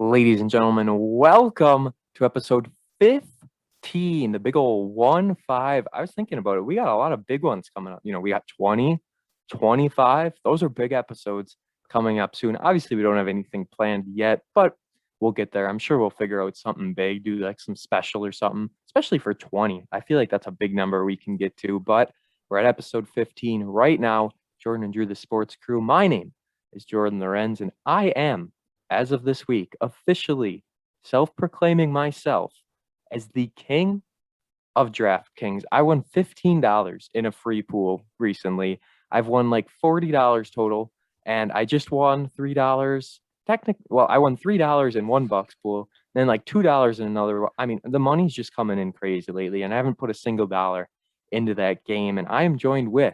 Ladies and gentlemen, welcome to episode 15, the big old 1-5. I was thinking about it. We got a lot of big ones coming up. We got 20, 25. Those are big episodes coming up soon. Obviously, we don't have anything planned yet, but we'll get there. I'm sure we'll figure out something big, do like some special or something, especially for 20. I feel like that's a big number we can get to, but we're at episode 15 right now. Jordan and Drew, the sports crew. My name is Jordon Lawrenz, and I am, as of this week, officially self-proclaiming myself as the king of DraftKings. I won $15 in a free pool recently. I've won like $40 total, and I just won $3. I won $3 in $1 pool, then like $2 in another. I mean, the money's just coming in crazy lately, and I haven't put a single dollar into that game. And I am joined with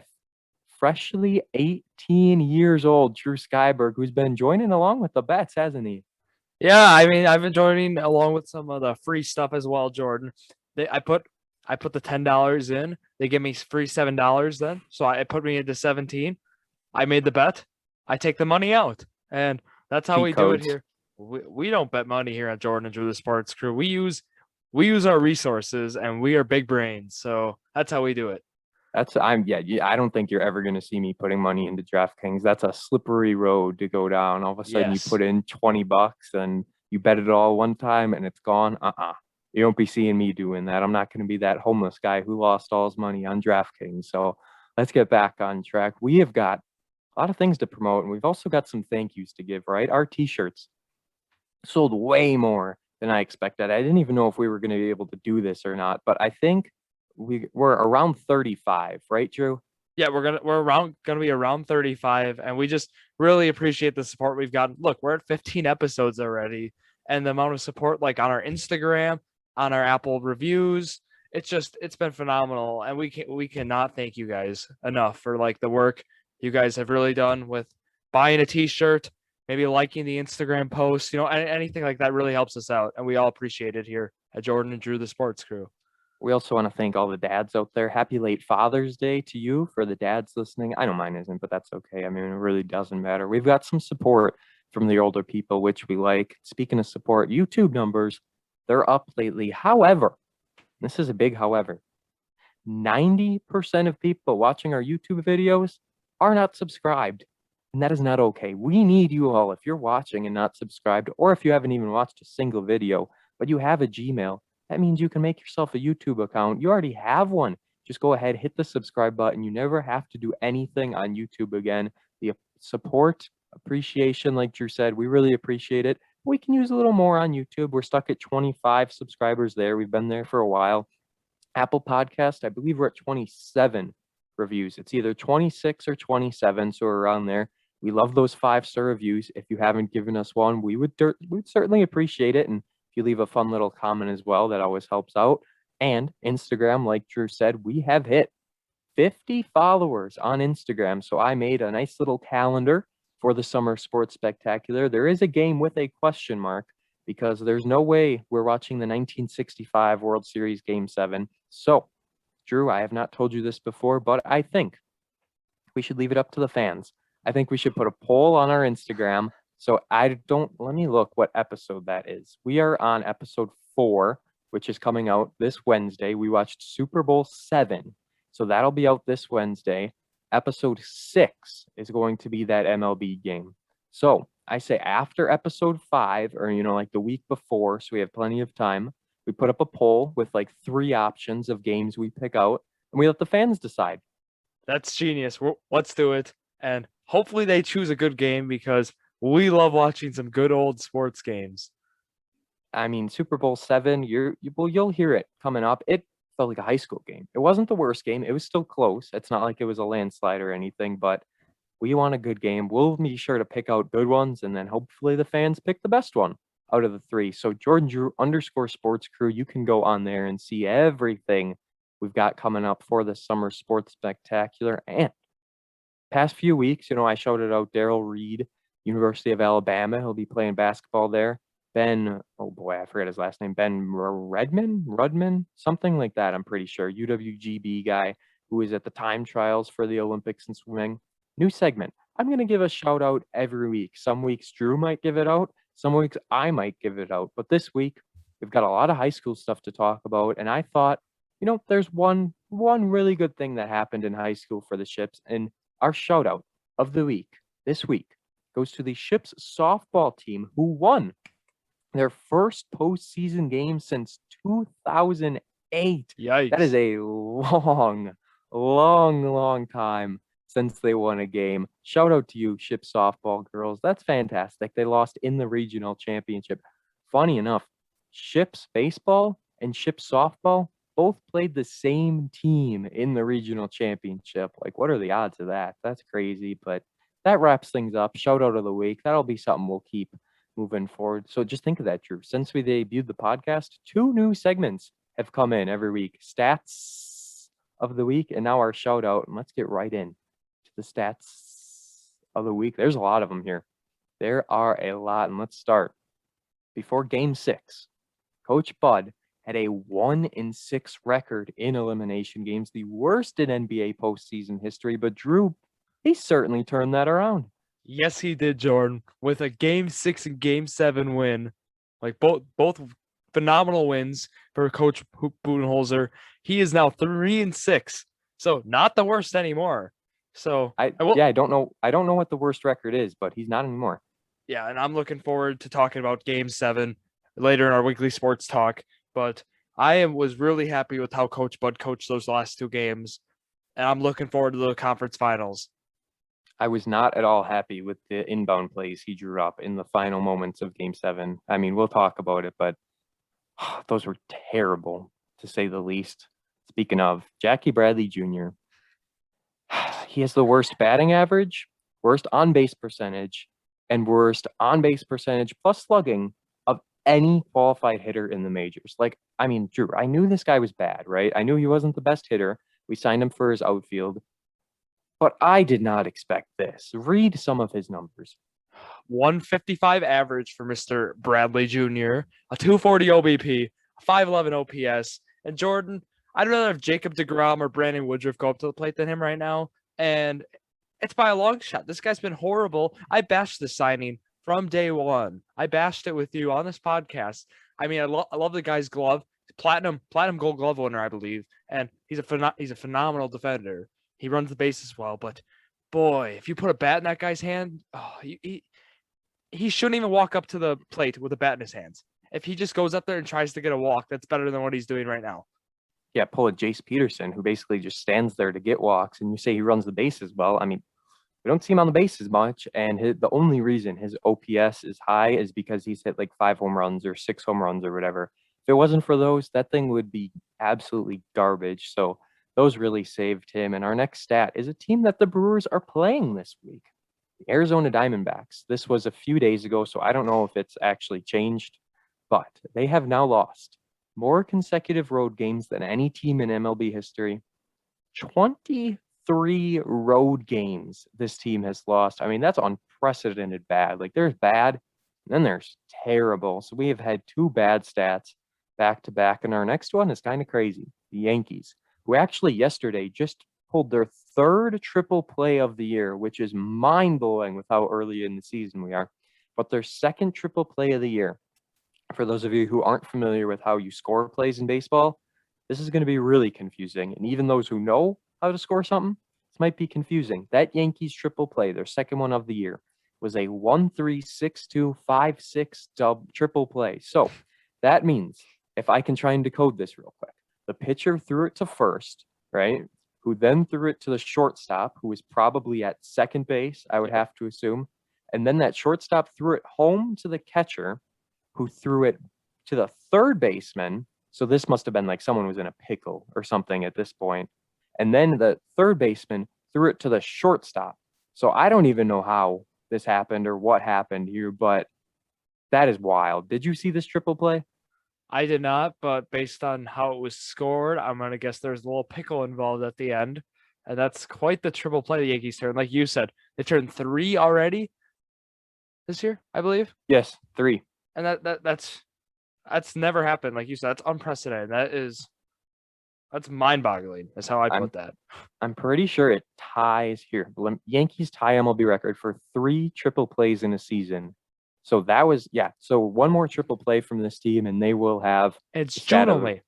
freshly 18 years old Drew Skyberg, who's been joining along with the bets, hasn't he? Yeah, I mean, I've been joining along with some of the free stuff as well, Jordan. I put the $10 in. They give me free $7 then. So I put me into 17. I made the bet. I take the money out. And that's how Cheat we do it codes. here. We don't bet money here at Jordan and Drew the Sports Crew. We use our resources and we are big brains. So that's how we do it. I don't think you're ever going to see me putting money into DraftKings. That's a slippery road to go down. All of a sudden you Yes. put in $20 and you bet it all one time and it's gone. You don't be seeing me doing that. I'm not going to be that homeless guy who lost all his money on DraftKings. So let's get back on track. We have got a lot of things to promote, and we've also got some thank yous to give, right? Our t-shirts sold way more than I expected. I didn't even know if we were going to be able to do this or not, but I think we're around 35, right, Drew? Yeah, we're gonna be around 35, and we just really appreciate the support we've gotten. Look, we're at 15 episodes already, and the amount of support like on our Instagram, on our Apple reviews, it's been phenomenal, and we cannot thank you guys enough for like the work you guys have really done with buying a t-shirt, maybe liking the Instagram post, anything like that really helps us out, and we all appreciate it here at Jordan and Drew the Sports Crew. We also want to thank all the dads out there. Happy late Father's Day to you for the dads listening. I know mine isn't, but that's okay. I mean, it really doesn't matter. We've got some support from the older people, which we like. Speaking of support, YouTube numbers, they're up lately. However, this is a big however, 90% of people watching our YouTube videos are not subscribed. And that is not okay. We need you all. If you're watching and not subscribed, or if you haven't even watched a single video, but you have a Gmail, that means you can make yourself a YouTube account. You already have one. Just go ahead, hit the subscribe button. You never have to do anything on YouTube again. The support, appreciation, like Drew said, we really appreciate it. We can use a little more on YouTube. We're stuck at 25 subscribers there. We've been there for a while. Apple Podcast, I believe we're at 27 reviews. It's either 26 or 27, so we're around there. We love those 5-star reviews. If you haven't given us one, we'd certainly appreciate it. And if you leave a fun little comment as well, that always helps out. And Instagram, like Drew said, we have hit 50 followers on Instagram. So I made a nice little calendar for the Summer Sports Spectacular. There is a game with a question mark because there's no way we're watching the 1965 World Series Game 7. So, Drew, I have not told you this before, but I think we should leave it up to the fans. I think we should put a poll on our Instagram. So let me look what episode that is. We are on episode 4, which is coming out this Wednesday. We watched Super Bowl 7. So that'll be out this Wednesday. Episode 6 is going to be that MLB game. So I say after episode 5, or, like the week before, so we have plenty of time, we put up a poll with like 3 options of games we pick out, and we let the fans decide. That's genius. Let's do it. And hopefully they choose a good game because we love watching some good old sports games. I mean, Super Bowl 7, you'll hear it coming up. It felt like a high school game. It wasn't the worst game. It was still close. It's not like it was a landslide or anything, but we want a good game. We'll be sure to pick out good ones, and then hopefully the fans pick the best one out of the 3. So Jordan Drew _ sports crew, you can go on there and see everything we've got coming up for the Summer Sports Spectacular. And past few weeks, I shouted out Daryl Reed, University of Alabama. He'll be playing basketball there. Ben, oh boy, I forget his last name. Ben Rudman, something like that. I'm pretty sure. UWGB guy who is at the time trials for the Olympics in swimming. New segment. I'm going to give a shout out every week. Some weeks Drew might give it out. Some weeks I might give it out. But this week, we've got a lot of high school stuff to talk about. And I thought, there's one really good thing that happened in high school for the Ships. And our shout out of the week this week goes to the Ships softball team who won their first postseason game since 2008. Yikes. That is a long time since they won a game. Shout out to you, Ship softball girls. That's fantastic. They lost in the regional championship. Funny enough, Ships baseball and Ships softball both played the same team in the regional championship. Like, what are the odds of that? That's crazy, but that wraps things up. Shout out of the week. That'll be something we'll keep moving forward. So just think of that, Drew. Since we debuted the podcast, 2 new segments have come in every week. Stats of the week and now our shout out. And let's get right in to the stats of the week. There's a lot of them here. There are a lot. And let's start. Before game 6, Coach Bud had a 1-6 record in elimination games, the worst in NBA postseason history. But Drew, he certainly turned that around. Yes, he did, Jordan, with a game 6 and game 7 win. Like both phenomenal wins for Coach Budenholzer. He is now 3-6. So not the worst anymore. So I don't know what the worst record is, but he's not anymore. Yeah, and I'm looking forward to talking about game 7 later in our weekly sports talk. But was really happy with how Coach Bud coached those last 2 games. And I'm looking forward to the conference finals. I was not at all happy with the inbound plays he drew up in the final moments of game 7. I mean, we'll talk about it, but those were terrible, to say the least. Speaking of, Jackie Bradley Jr., he has the worst batting average, worst on-base percentage, and worst on-base percentage plus slugging of any qualified hitter in the majors. Like, I mean, Drew, I knew this guy was bad, right? I knew he wasn't the best hitter. We signed him for his outfield. But I did not expect this. Read some of his numbers. 155 average for Mr. Bradley Jr., a 240 OBP, a 511 OPS. And Jordan, I'd rather have Jacob deGrom or Brandon Woodruff go up to the plate than him right now. And it's by a long shot. This guy's been horrible. I bashed the signing from day one. I bashed it with you on this podcast. I mean, I love the guy's glove. Platinum Gold Glove winner, I believe. And he's a phenomenal defender. He runs the bases well, but boy, if you put a bat in that guy's hand, he shouldn't even walk up to the plate with a bat in his hands. If he just goes up there and tries to get a walk, that's better than what he's doing right now. Yeah, pull a Jace Peterson, who basically just stands there to get walks, and you say he runs the bases well. I mean, we don't see him on the bases much, and the only reason his OPS is high is because he's hit like 5 home runs or 6 home runs or whatever. If it wasn't for those, that thing would be absolutely garbage. So those really saved him. And our next stat is a team that the Brewers are playing this week, the Arizona Diamondbacks. This was a few days ago, so I don't know if it's actually changed, but they have now lost more consecutive road games than any team in MLB history. 23 road games this team has lost. I mean, that's unprecedented bad. Like, there's bad, and then there's terrible. So we have had 2 bad stats back to back, and our next one is kind of crazy. The Yankees, who actually yesterday just pulled their 3rd triple play of the year, which is mind-blowing with how early in the season we are, but their 2nd triple play of the year. For those of you who aren't familiar with how you score plays in baseball, this is going to be really confusing. And even those who know how to score something, this might be confusing. That Yankees triple play, their 2nd one of the year, was a 1-3-6-2-5-6 triple play. So that means, if I can try and decode this real quick, the pitcher threw it to first, right? Who then threw it to the shortstop, who was probably at second base, I would have to assume. And then that shortstop threw it home to the catcher, who threw it to the third baseman. So this must have been like someone was in a pickle or something at this point. And then the third baseman threw it to the shortstop. So I don't even know how this happened or what happened here, but that is wild. Did you see this triple play? I did not, but based on how it was scored, I'm going to guess there's a little pickle involved at the end. And that's quite the triple play the Yankees turned. Like you said, they turned 3 already this year, I believe. Yes, 3. And that's never happened. Like you said, that's unprecedented. That's mind-boggling. Is how I put that. I'm pretty sure it ties here. Yankees tie MLB record for 3 triple plays in a season. So that was, yeah. So one more triple play from this team, and they will have It's the June stat of, only.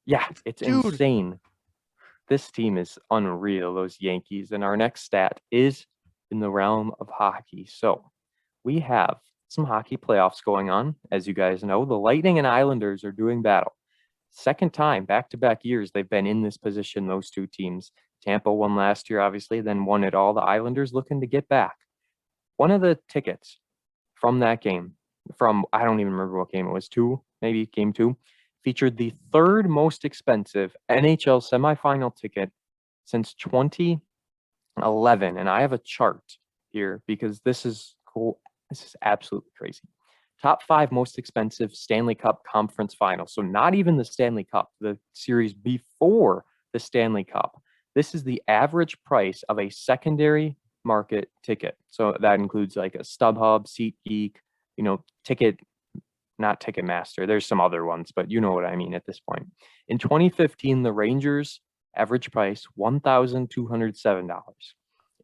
yeah, it's Dude. insane. This team is unreal, those Yankees. And our next stat is in the realm of hockey. So we have some hockey playoffs going on. As you guys know, the Lightning and Islanders are doing battle. Second time, back-to-back years, they've been in this position, those two teams. Tampa won last year, obviously, then won it all. The Islanders looking to get back. One of the tickets from that game, from I don't even remember what game it was, two, maybe game two, featured the third most expensive NHL semifinal ticket since 2011. And I have a chart here because this is cool. This is absolutely crazy. Top five most expensive Stanley Cup conference finals. So not even the Stanley Cup, the series before the Stanley Cup. This is the average price of a secondary market ticket. So that includes like a StubHub, SeatGeek, ticket, not Ticketmaster. There's some other ones, but you know what I mean at this point. In 2015, the Rangers average price $1,207.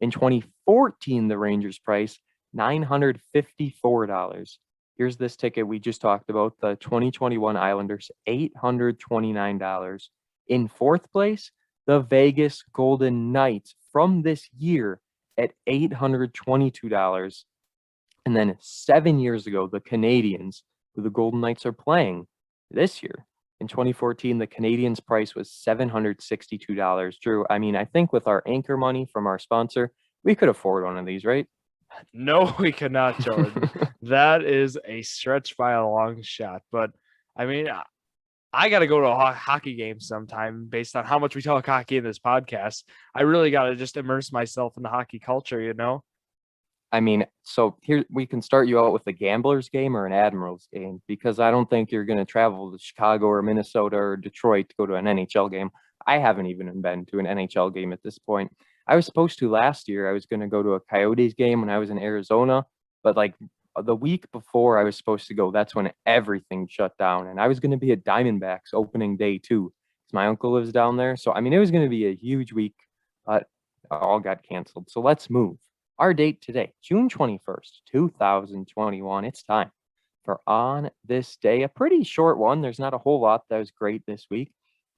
In 2014, the Rangers price $954. Here's this ticket we just talked about, the 2021 Islanders, $829. In fourth place, the Vegas Golden Knights from this year at $822. And then 7 years ago, the Canadians, who the Golden Knights are playing this year, in 2014, the Canadians' price was $762. Drew, I mean, I think with our anchor money from our sponsor, we could afford one of these, right? No, we cannot, Jordan. That is a stretch by a long shot. But I mean, I got to go to a hockey game sometime based on how much we talk hockey in this podcast. I really got to just immerse myself in the hockey culture, you know? I mean, so here we can start you out with a gambler's game or an Admiral's game, because I don't think you're going to travel to Chicago or Minnesota or Detroit to go to an NHL game. I haven't even been to an NHL game at this point. I was supposed to last year. I was going to go to a Coyotes game when I was in Arizona, but like the week before I was supposed to go, that's when everything shut down. And I was going to be at Diamondbacks opening day too, because my uncle lives down there. So, I mean, it was going to be a huge week, but all got canceled. So let's move. Our date today, June 21st, 2021. It's time for On This Day, a pretty short one. There's not a whole lot that was great this week.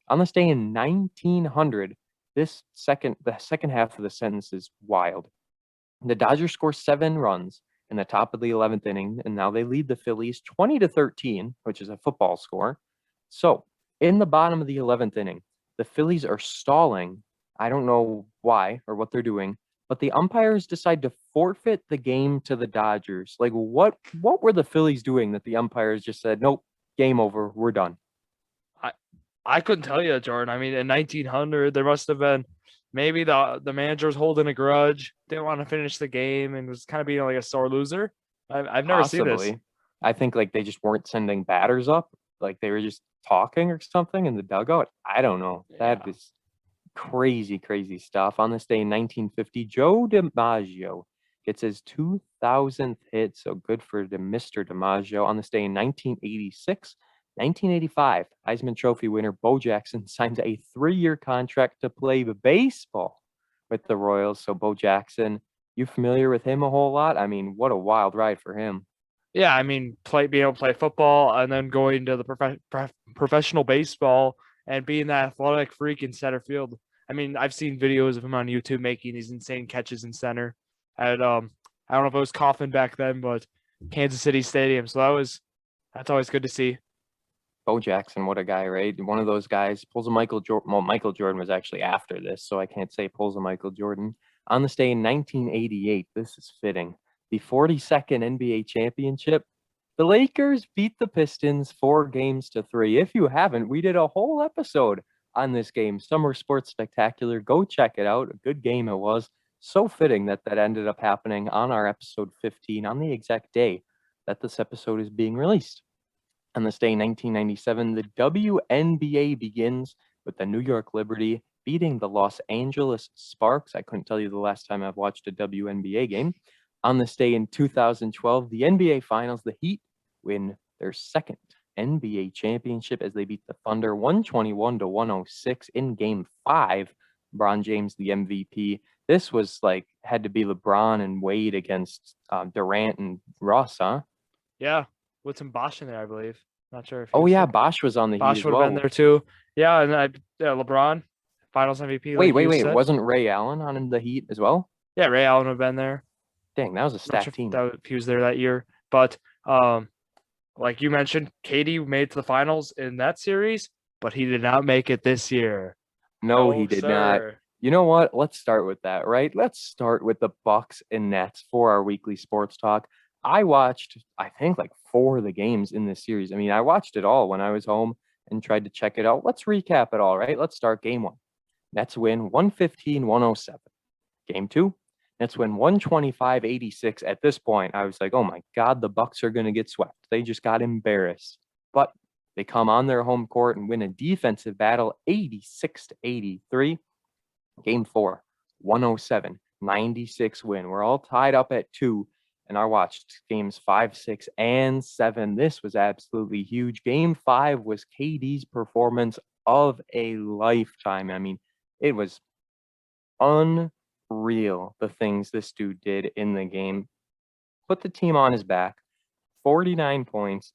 On this day in 1900, the second half of the sentence is wild. The Dodgers score 7 runs in the top of the 11th inning, and now they lead the Phillies 20-13, which is a football score. So in the bottom of the 11th inning, the Phillies are stalling. I don't know why or what they're doing, but the umpires decide to forfeit the game to the Dodgers. Like, what were the Phillies doing that the umpires just said, nope, game over, we're done? I couldn't tell you, Jordan. I mean, in 1900, there must have been maybe the manager was holding a grudge, didn't want to finish the game, and was kind of being like a sore loser. I've never seen this. Possibly. I think like they just weren't sending batters up, like they were just talking or something in the dugout. I don't know. That Yeah. is crazy stuff. On this day in 1950, Joe DiMaggio gets his 2000th hit. So good for Mr. DiMaggio. On this day in 1986, 1985, Heisman Trophy winner Bo Jackson signs a 3-year contract to play baseball with the Royals. So Bo Jackson, you familiar with him a whole lot? I mean, what a wild ride for him. Yeah, I mean, being able to play football and then going to the professional baseball and being that athletic freak in center field. I mean, I've seen videos of him on YouTube making these insane catches in center at I don't know if it was Coffin back then, but Kansas City Stadium. So that's always good to see. Bo Jackson, what a guy, right? One of those guys pulls a Michael Jordan. Well, Michael Jordan was actually after this, so I can't say pulls a Michael Jordan. On this day in 1988, this is fitting. The 42nd NBA championship, the Lakers beat the Pistons 4-3. If you haven't, we did a whole episode on this game, Summer Sports Spectacular. Go check it out. A good game it was. So fitting that ended up happening on our episode 15 on the exact day that this episode is being released. On this day, 1997, the WNBA begins with the New York Liberty beating the Los Angeles Sparks. I couldn't tell you the last time I've watched a WNBA game. On this day in 2012, the NBA Finals, the Heat win their second NBA championship as they beat the Thunder 121-106 in Game 5. LeBron James, the MVP. This was had to be LeBron and Wade against Durant and Russ, huh? Yeah, with some Bosch in there, I believe. Not sure if he Oh was yeah, there. Bosch was on the Heat Bosch as would have been well. there too. Yeah, and LeBron, Finals MVP, Wait, like wait, you wait. said. Wasn't Ray Allen on the Heat as well? Yeah, Ray Allen would have been there. Dang, that was a Not sure stacked team. if he was there that year, but like you mentioned, KD made it to the finals in that series, but he did not make it this year. No, he No, did not. sir. You know what? Let's start with that, right? Let's start with the Bucks and Nets for our weekly sports talk. I watched, I think, like four of the games in this series. I mean, I watched it all when I was home and tried to check it out. Let's recap it all, right? Let's start game one. Nets win 115-107. Game two, Nets win 125-86. At this point, I was like, oh my God, the Bucks are going to get swept. They just got embarrassed. But they come on their home court and win a defensive battle 86-83. Game four, 107-96 win. We're all tied up at 2, and I watched games 5, 6, and 7. This was absolutely huge. Game 5 was KD's performance of a lifetime. I mean, it was unreal the things this dude did in the game. Put the team on his back, 49 points,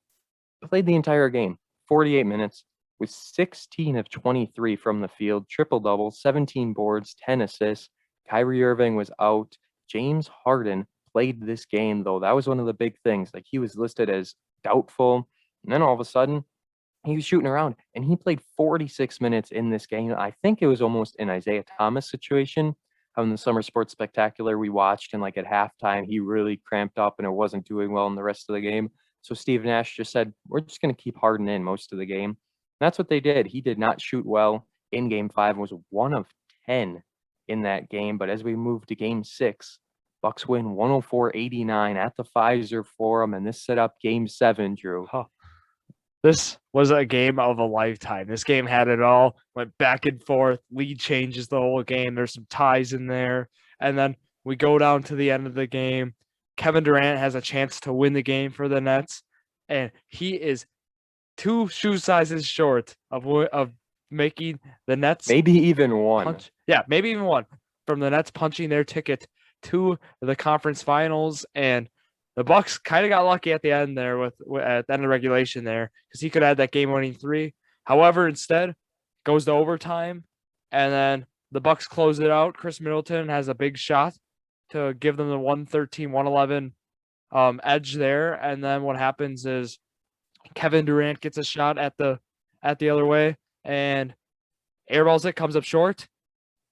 played the entire game, 48 minutes, with 16 of 23 from the field, triple double, 17 boards, 10 assists. Kyrie Irving was out. James Harden played this game, though. That was one of the big things. Like, he was listed as doubtful. And then all of a sudden, he was shooting around and he played 46 minutes in this game. I think it was almost an Isaiah Thomas situation. How in the Summer Sports Spectacular we watched, and like at halftime, he really cramped up and it wasn't doing well in the rest of the game. So Steve Nash just said, we're just going to keep Harden in most of the game. And that's what they did. He did not shoot well in game 5, was 1 of 10 in that game. But as we move to game 6, Bucks win 104-89 at the Pfizer Forum, and this set up game 7, Drew. Huh. This was a game of a lifetime. This game had it all, went back and forth, lead changes the whole game. There's some ties in there. And then we go down to the end of the game. Kevin Durant has a chance to win the game for the Nets, and he is 2 shoe sizes short of making the Nets Maybe even 1. punch. Yeah, maybe even 1 from the Nets punching their ticket to the conference finals. And the Bucks kind of got lucky at the end there with at the end of regulation there, because he could have had that game-winning 3. However, instead goes to overtime, and then the Bucks close it out. Chris Middleton has a big shot to give them the 113-111 edge there, and then what happens is Kevin Durant gets a shot at the other way and airballs it, comes up short.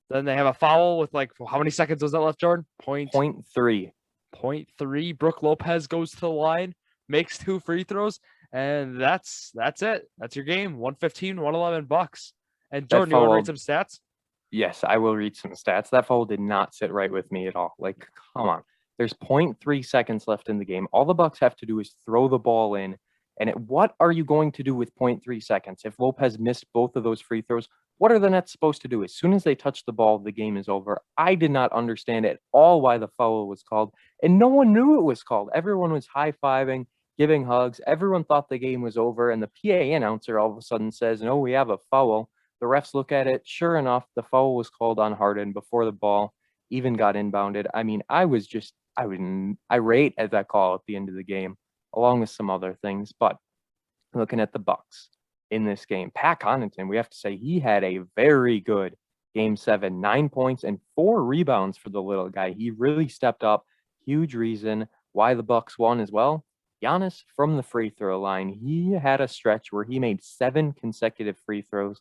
Then they have a foul with like, how many seconds was that left, Jordan? Point 3. 0.3. Brooke Lopez goes to the line, makes 2 free throws, and that's it. That's your game. 115-111 Bucks. And Jordan, you want to read some stats? Yes, I will read some stats. That foul did not sit right with me at all. Like, come on. There's 0.3 seconds left in the game. All the Bucks have to do is throw the ball in. And what are you going to do with 0.3 seconds? If Lopez missed both of those free throws, what are the Nets supposed to do? As soon as they touch the ball, the game is over. I did not understand at all why the foul was called, and no one knew it was called. Everyone was high-fiving, giving hugs. Everyone thought the game was over, and the PA announcer all of a sudden says, no, we have a foul. The refs look at it. Sure enough, the foul was called on Harden before the ball even got inbounded. I mean, I was irate at that call at the end of the game, along with some other things. But looking at the Bucks in this game, Pat Connaughton, we have to say he had a very good game 7, 9 points and 4 rebounds for the little guy. He really stepped up. Huge reason why the Bucks won as well. Giannis from the free throw line, he had a stretch where he made 7 consecutive free throws.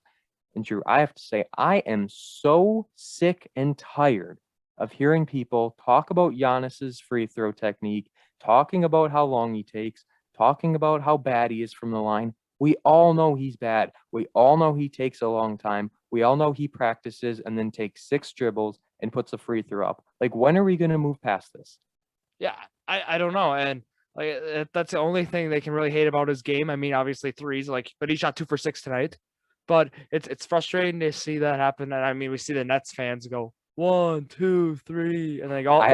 And Drew, I have to say, I am so sick and tired of hearing people talk about Giannis's free throw technique, talking about how long he takes, talking about how bad he is from the line. We all know he's bad. We all know he takes a long time. We all know he practices and then takes 6 dribbles and puts a free throw up. Like, when are we going to move past this? Yeah, I don't know. And like, that's the only thing they can really hate about his game. I mean, obviously threes, like, but he shot 2 for 6 tonight. But it's frustrating to see that happen. And I mean, we see the Nets fans go 1, 2, 3, and they I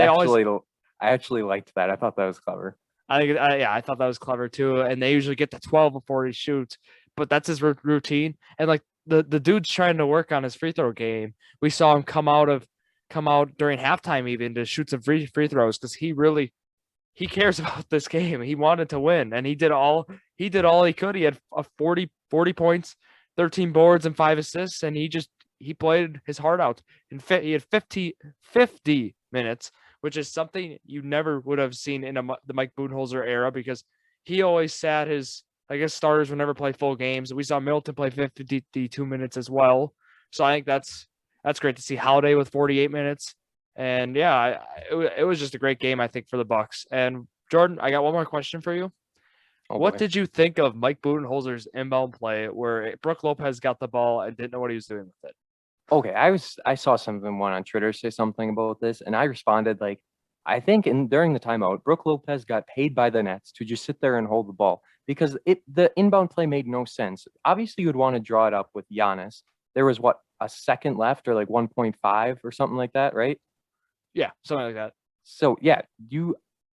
actually liked that. I thought that was clever. I thought that was clever too. And they usually get to 12 before he shoots, but that's his routine. And like the dude's trying to work on his free throw game. We saw him come out during halftime even to shoot some free throws, because he he cares about this game. He wanted to win, and he did all he could. He had a 40 points, 13 boards, and 5 assists, and he played his heart out. He had 50 minutes, which is something you never would have seen in the Mike Budenholzer era, because he always sat his, I guess, starters would never play full games. We saw Middleton play 52 minutes as well. So I think that's great to see. Holiday with 48 minutes. And yeah, it was just a great game, I think, for the Bucks. And Jordan, I got one more question for you. Oh What boy. did you think of Mike Budenholzer's inbound play where Brooke Lopez got the ball and didn't know what he was doing with it? Okay, I saw someone on Twitter say something about this, and I responded like, I think during the timeout, Brooke Lopez got paid by the Nets to just sit there and hold the ball because the inbound play made no sense. Obviously, you would want to draw it up with Giannis. There was what, a second left or like 1.5 or something like that, right? Yeah, something like that. So yeah,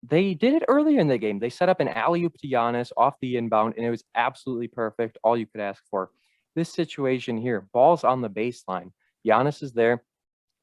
they did it earlier in the game. They set up an alley-oop to Giannis off the inbound, and it was absolutely perfect. All you could ask for. This situation here, ball's on the baseline. Giannis is there,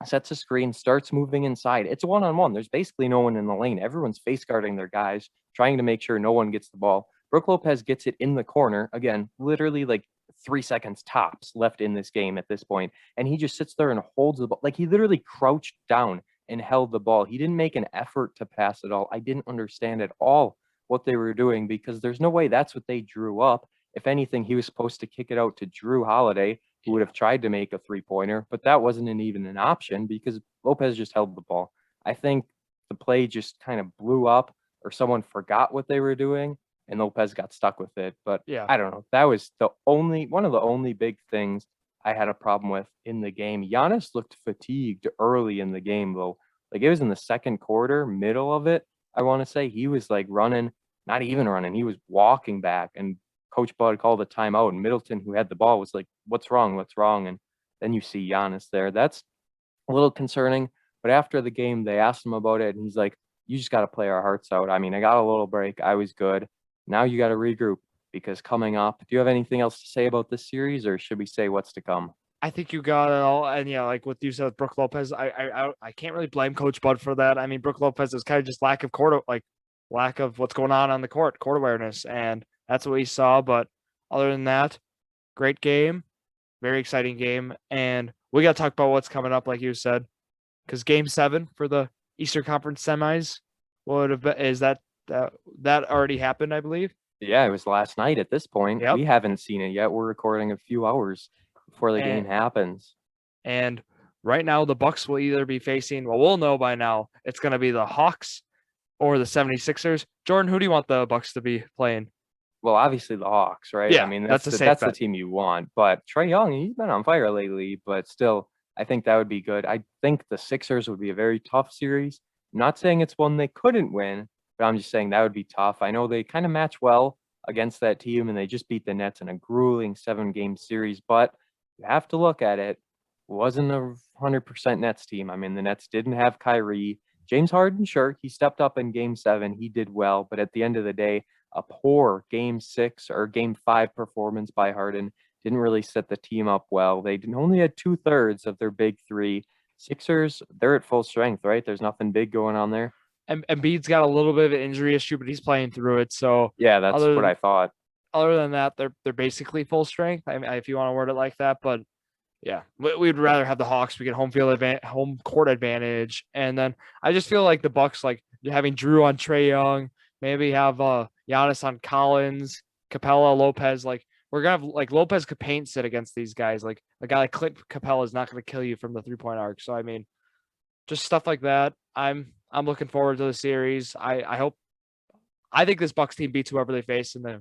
sets a screen, starts moving inside. It's a one-on-one. There's basically no one in the lane. Everyone's face guarding their guys, trying to make sure no one gets the ball. Brook Lopez gets it in the corner. Again, literally like 3 seconds tops left in this game at this point, and he just sits there and holds the ball. Like he literally crouched down and held the ball. He didn't make an effort to pass it all. I didn't understand at all what they were doing because there's no way that's what they drew up. If anything, he was supposed to kick it out to Drew Holiday, who would have tried to make a 3-pointer, but that wasn't even an option because Lopez just held the ball. I think the play just kind of blew up or someone forgot what they were doing and Lopez got stuck with it. But Yeah. I don't know. That was one of the only big things I had a problem with in the game. Giannis looked fatigued early in the game, though. Like it was in the second quarter, middle of it. I want to say he was like running, not even running. He was walking back, and Coach Bud called a timeout. And Middleton, who had the ball, was like, "What's wrong? What's wrong?" And then you see Giannis there. That's a little concerning. But after the game, they asked him about it, and he's like, "You just got to play our hearts out. I mean, I got a little break. I was good. Now you got to regroup because coming up, do you have anything else to say about this series, or should we say what's to come?" I think you got it all. And yeah, like what you said with Brooke Lopez, I can't really blame Coach Bud for that. I mean, Brooke Lopez is kind of just lack of what's going on the court awareness, and that's what we saw. But other than that, great game, very exciting game, and we got to talk about what's coming up, like you said, because Game 7 for the Eastern Conference semis would have been, is that already happened, I believe. Yeah, it was last night at this point. Yep. We haven't seen it yet. We're recording a few hours before the game And happens. And right now, the Bucks will either be facing, well, we'll know by now, it's going to be the Hawks or the 76ers. Jordan, who do you want the Bucks to be playing? Well, obviously the Hawks, right? Yeah, I mean, that's a safe that's the bet. team you want. But Trae Young, he's been on fire lately, but still, I think that would be good. I think the Sixers would be a very tough series. I'm not saying it's one they couldn't win, but I'm just saying that would be tough. I know they kind of match well against that team, and they just beat the Nets in a grueling 7-game series. But you have to look at it. It wasn't a 100% Nets team. I mean, the Nets didn't have Kyrie. James Harden, sure, he stepped up in Game 7. He did well, but at the end of the day, a poor Game 6 or Game 5 performance by Harden didn't really set the team up well. They only had 2/3 of their big three. Sixers, they're at full strength, right? There's nothing big going on there. And Embiid's got a little bit of an injury issue, but he's playing through it. So Yeah, that's what I thought. other than that, they're basically full strength. I mean, if you want to word it like that, but yeah, we'd rather have the Hawks. We get home court advantage, and then I just feel like the Bucks, like having Drew on Trae Young, maybe have Giannis on Collins, Capella, Lopez. Like we're gonna have like Lopez could paint sit against these guys. Like a guy like Clint Capella is not gonna kill you from the 3-point arc. So I mean, just stuff like that. I'm looking forward to the series. I think this Bucks team beats whoever they face in the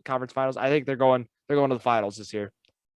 conference finals. I think they're going to the finals this year.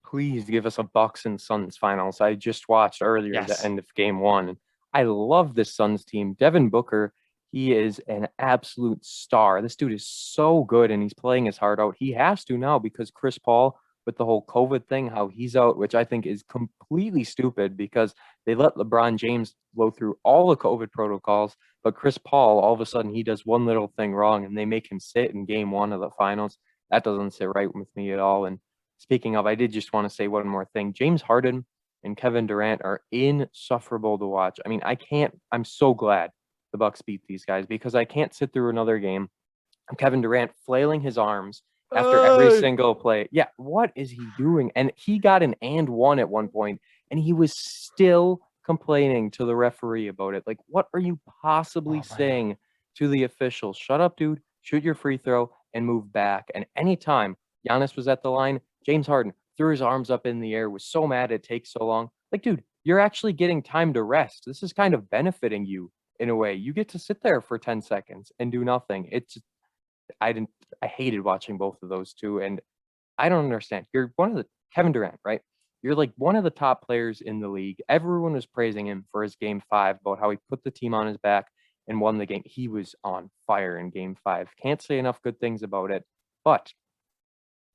Please give us a Bucks and Suns finals. I just watched earlier the end of Game 1. I love this Suns team. Devin Booker, he is an absolute star. This dude is so good, and he's playing his heart out. He has to now because Chris Paul, with the whole COVID thing, how he's out, which I think is completely stupid because they let LeBron James blow through all the COVID protocols, but Chris Paul, all of a sudden, he does one little thing wrong, and they make him sit in Game 1 of the finals. That doesn't sit right with me at all. And speaking of, I did just want to say one more thing. James Harden and Kevin Durant are insufferable to watch. I mean, I'm so glad the Bucks beat these guys because I can't sit through another game of Kevin Durant flailing his arms after every single play. Yeah, what is he doing? And he got an and one at one point, and he was still complaining to the referee about it. Like, what are you possibly saying to the officials? Shut up, dude. Shoot your free throw and move back. And anytime Giannis was at the line, James Harden threw his arms up in the air, was so mad it takes so long. Like, dude, you're actually getting time to rest. This is kind of benefiting you in a way. You get to sit there for 10 seconds and do nothing. I hated watching both of those two, and I don't understand. You're one of the Kevin Durant, right? You're like one of the top players in the league. Everyone was praising him for his game 5, about how he put the team on his back and won the game. He was on fire in game 5. Can't say enough good things about it. But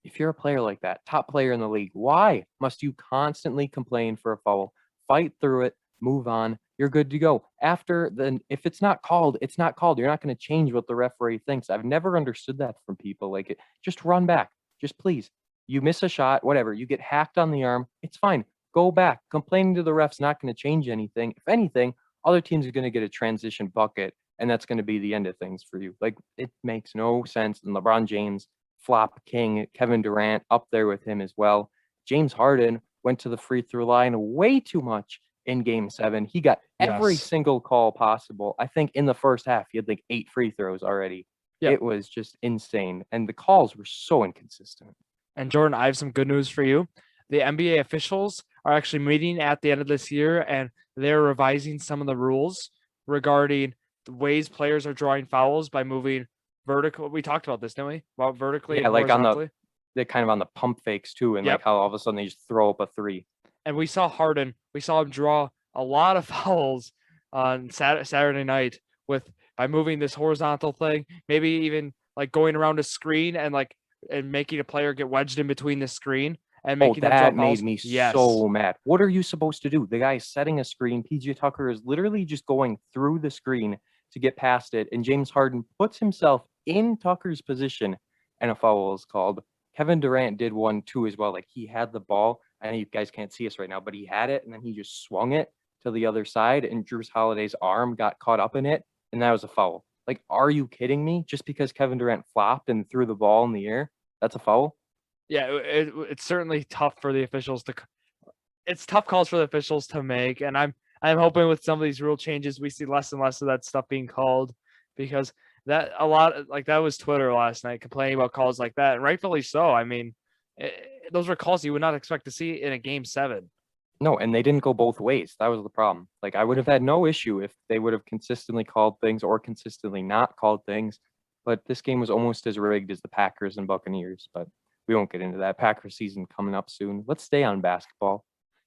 if you're a player like that, top player in the league, why must you constantly complain for a foul? Fight through it, move on. You're good to go. After then, if it's not called, it's not called. You're not going to change what the referee thinks. I've never understood that from people. Like, just run back. Just please. You miss a shot, whatever. You get hacked on the arm. It's fine. Go back. Complaining to the ref's not going to change anything. If anything, other teams are going to get a transition bucket, and that's going to be the end of things for you. Like, it makes no sense. And LeBron James, flop king, Kevin Durant up there with him as well. James Harden went to the free throw line way too much in game 7. He got every single call possible. I think in the first half, he had like 8 free throws already. Yep. It was just insane. And the calls were so inconsistent. And Jordan, I have some good news for you. The NBA officials are actually meeting at the end of this year, and they're revising some of the rules regarding the ways players are drawing fouls by moving vertical. We talked about this, didn't we? About vertically, yeah, like on they're kind of on the pump fakes too, and like how all of a sudden they just throw up a 3. And we saw Harden. We saw him draw a lot of fouls on Saturday night by moving this horizontal thing, maybe even like going around a screen and making a player get wedged in between the screen and making them draw that fouls. made me so mad. What are you supposed to do? The guy is setting a screen. PJ Tucker is literally just going through the screen to get past it, and James Harden puts himself in Tucker's position, and a foul is called. Kevin Durant did one too as well. Like, he had the ball. I know you guys can't see us right now, but he had it, and then he just swung it to the other side, and Drew Holiday's arm got caught up in it, and that was a foul. Like, are you kidding me? Just because Kevin Durant flopped and threw the ball in the air, that's a foul? Yeah, it's certainly tough for the officials it's tough calls for the officials to make, and I'm hoping with some of these rule changes we see less and less of that stuff being called, because that was Twitter last night complaining about calls like that, and rightfully so. I mean, those were calls you would not expect to see in a game 7. No, and they didn't go both ways. That was the problem. Like, I would have had no issue if they would have consistently called things or consistently not called things. But this game was almost as rigged as the Packers and Buccaneers. But we won't get into that. Packers season coming up soon. Let's stay on basketball.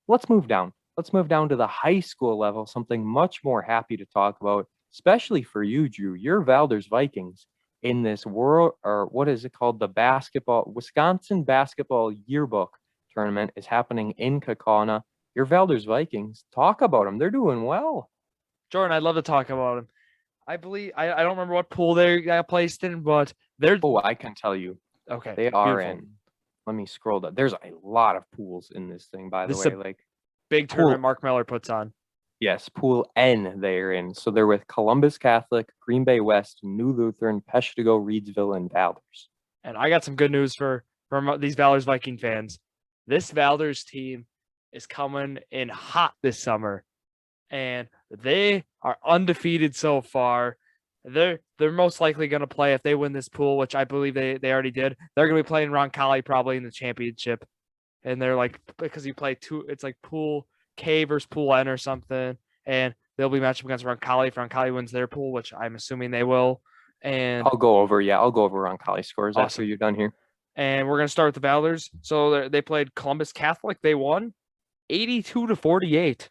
Let's move down. Let's move down to the high school level, something much more happy to talk about, especially for you, Drew. Your Valdez Vikings in this world, or what is it called? The Wisconsin Basketball Yearbook Tournament is happening in Kaukauna. Your Valdez Vikings, talk about them. They're doing well. Jordan, I'd love to talk about them. I believe I don't remember what pool they got placed in, but they're. Oh, I can tell you. Okay, they are in. Let me scroll down. There's a lot of pools in this thing, by the way. Like, big tournament Mark Miller puts on. Yes, Pool N they're in. So they're with Columbus Catholic, Green Bay West, New Lutheran, Peshtigo, Reedsville, and Valdez. And I got some good news for these Valdez Viking fans. This Valdez team is coming in hot this summer, and they are undefeated so far. They're most likely going to play, if they win this pool, which I believe they already did. They're going to be playing Roncalli probably in the championship, and they're like, because you play two, it's like Pool K versus Pool N or something, and they'll be matched up against Roncalli if Roncalli wins their pool, which I'm assuming they will. And I'll go over Roncalli scores after you're done here. And we're going to start with the Valdez. So they played Columbus Catholic. They won 82-48.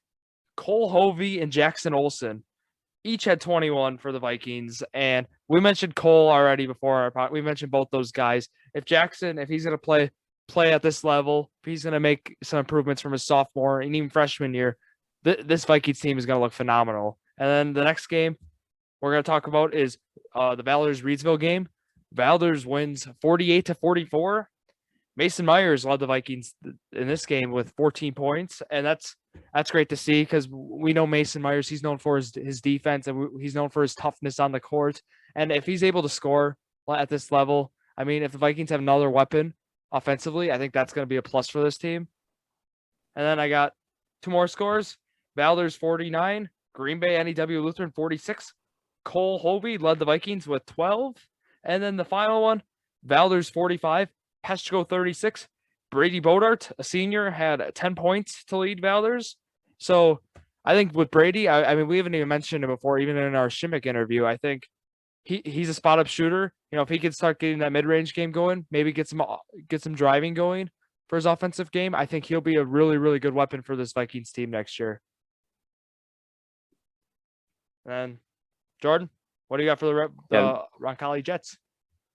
Cole Hovey and Jackson Olson each had 21 for the Vikings. And we mentioned Cole already before our podcast. We mentioned both those guys. If he's going to play at this level, if he's going to make some improvements from his sophomore and even freshman year, this Vikings team is going to look phenomenal. And then the next game we're going to talk about is the Valdez Reedsville game. Valdez wins 48-44. Mason Myers led the Vikings in this game with 14 points, and that's great to see because we know Mason Myers. He's known for his defense, and he's known for his toughness on the court. And if he's able to score at this level, I mean, if the Vikings have another weapon offensively, I think that's going to be a plus for this team. And then I got two more scores. Valders 49, Green Bay NEW Lutheran 46. Cole Hovey led the Vikings with 12. And then the final one, Valders 45, Peshko 36. Brady Bodart, a senior, had 10 points to lead Valders. So I think with Brady, I mean, we haven't even mentioned him before, even in our Shimmick interview. I think he's a spot-up shooter. You know, if he can start getting that mid-range game going, maybe get some driving going for his offensive game, I think he'll be a really, really good weapon for this Vikings team next year. And Jordan, what do you got for the Roncalli Jets?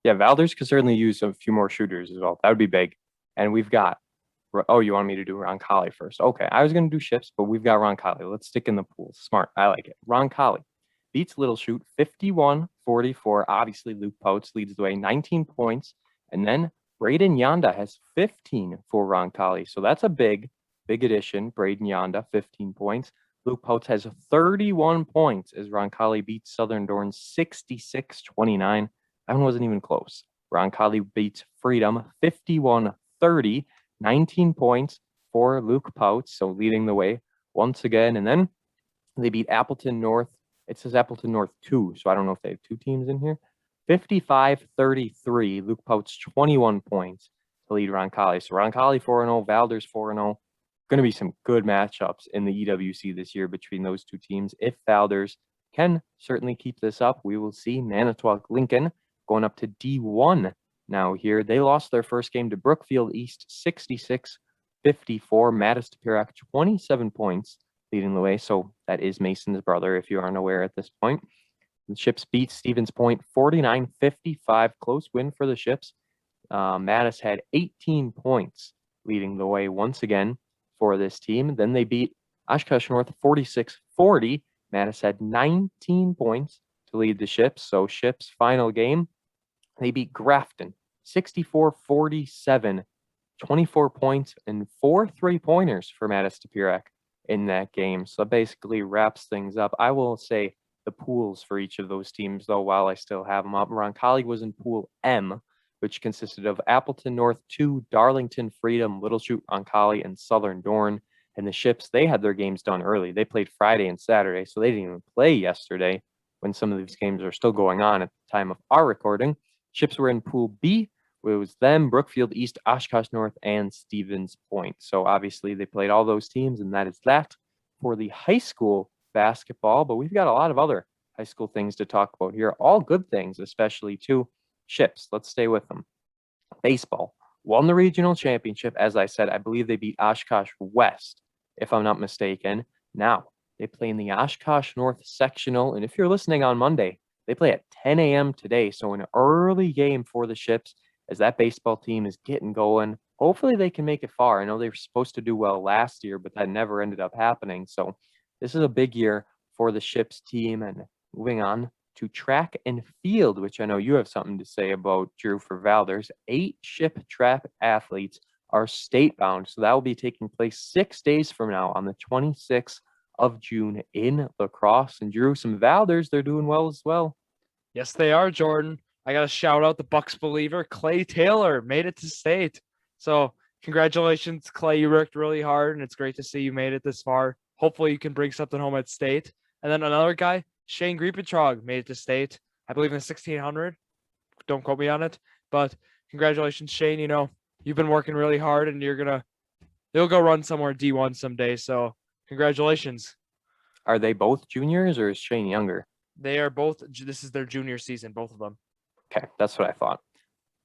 Yeah, Valders could certainly use a few more shooters as well. That would be big. And we've got, oh, you want me to do Roncalli first? Okay, I was going to do Ships, but we've got Roncalli. Let's stick in the pool. Smart. I like it. Roncalli beats Little Shoot 51-44. Obviously, Luke Potes leads the way, 19 points. And then Braden Yonda has 15 for Roncalli. So that's a big addition. Braden Yonda, 15 points. Luke Potes has 31 points as Roncalli beats Southern Dorn 66-29. That one wasn't even close. Roncalli beats Freedom 51-30, 19 points for Luke Potes, so leading the way once again. And then they beat Appleton North. It says Appleton North 2, so I don't know if they have two teams in here. 55-33, Luke Potes 21 points to lead Roncalli. So Roncalli 4-0, Valders 4-0. Going to be some good matchups in the EWC this year between those two teams. If Valders can certainly keep this up, we will see Manitowoc Lincoln going up to D1 now here. They lost their first game to Brookfield East 66-54. Mattis Topirac 27 points leading the way. So that is Mason's brother, if you aren't aware at this point. The Ships beat Stevens Point 49-55. Close win for the Ships. Mattis had 18 points leading the way once again for this team. Then they beat Oshkosh North 46-40. Mattis had 19 points to lead the Ships. So Ships' final game, they beat Grafton 64-47, 24 points and 4 3-pointers for Mattis Topirac in that game. So that basically wraps things up. I will say the pools for each of those teams, though, while I still have them up. Roncalli was in Pool M, which consisted of Appleton North 2, Darlington, Freedom, Little Chute, Roncalli, and Southern Dorn. And the Ships, they had their games done early. They played Friday and Saturday, so they didn't even play yesterday when some of these games are still going on at the time of our recording. Ships were in Pool B. It was them, Brookfield East, Oshkosh North, and Stevens Point. So obviously they played all those teams, and that is that for the high school basketball. But we've got a lot of other high school things to talk about here. All good things, especially too. Ships, let's stay with them. Baseball won the regional championship. As I said, I believe they beat Oshkosh West, if I'm not mistaken. Now, they play in the Oshkosh North sectional. And if you're listening on Monday, they play at 10 a.m. today. So an early game for the Ships as that baseball team is getting going. Hopefully they can make it far. I know they were supposed to do well last year, but that never ended up happening. So this is a big year for the Ships team. And moving on to track and field, which I know you have something to say about, Drew, for Valders. 8 Ship track athletes are state bound. So that will be taking place 6 days from now on the 26th of June in La Crosse. And Drew, some Valders, they're doing well as well. Yes, they are, Jordan. I got to shout out the Bucks believer, Clay Taylor, made it to state. So congratulations, Clay. You worked really hard, and it's great to see you made it this far. Hopefully you can bring something home at state. And then another guy, Shane Griepentrog, made it to state, I believe in the 1600. Don't quote me on it. But congratulations, Shane. You know, you've been working really hard, and you'll go run somewhere D1 someday. So congratulations. Are they both juniors, or is Shane younger? They are both. This is their junior season, both of them. Okay, that's what I thought.